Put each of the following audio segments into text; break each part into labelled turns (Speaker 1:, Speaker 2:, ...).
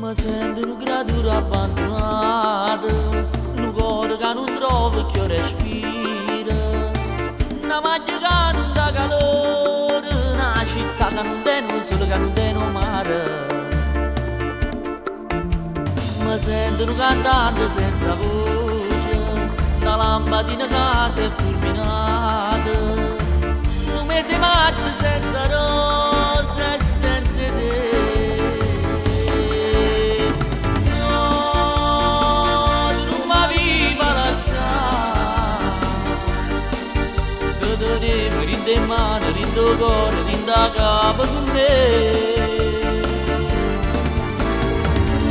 Speaker 1: Mi sento in una creatura abbandonata, un cuore che non trova che respira, una maglia che non dà calore, una città che non tiene un sole, che non tiene un mare. Mi sento un cantante senza voce, una lampadina che si è fulminata, un mese maggio senza rose e senza te. Rinde mano, rindo cuore, rinda capo con me.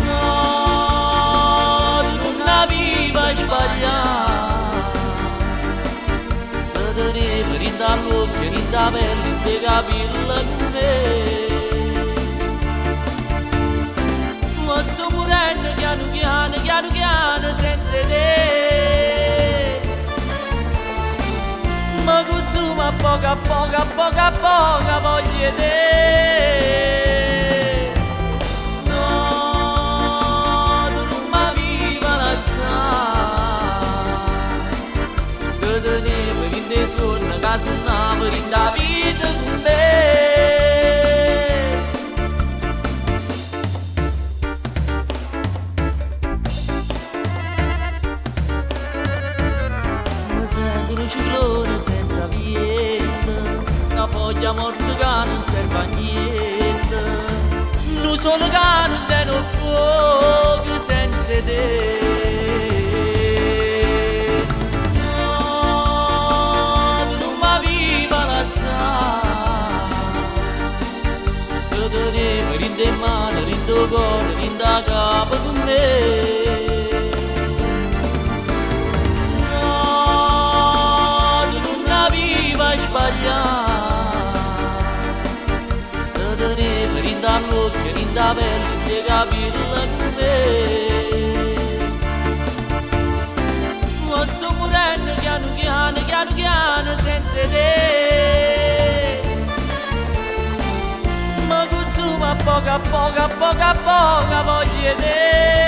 Speaker 1: No, tu non avevi sbagliato. Vedremo, rinda l'occhio, rinda pelle, rinde capilla con me. Ma sto morendo piano piano, piano piano, senza te. Ma consuma poca, poca, poca, poca voglia te. No, tu non mi va l'alzare, che tenevo in te sonno, che suonavo in da vita con me. Mi sento un ciclone senza vento, una foglia morta che non serve a niente, un sole che non tiene un fuoco senza te. No, tu non mi va lasciare, che tenevo rinde in mano, rindo cuore, rinda capo con me. Rinda l'occhio, rinda pelle, rinde capilla con me. Ma sto morendo piano piano, piano piano, senza te. Ma consuma poca, poca, poca, poca voglia te.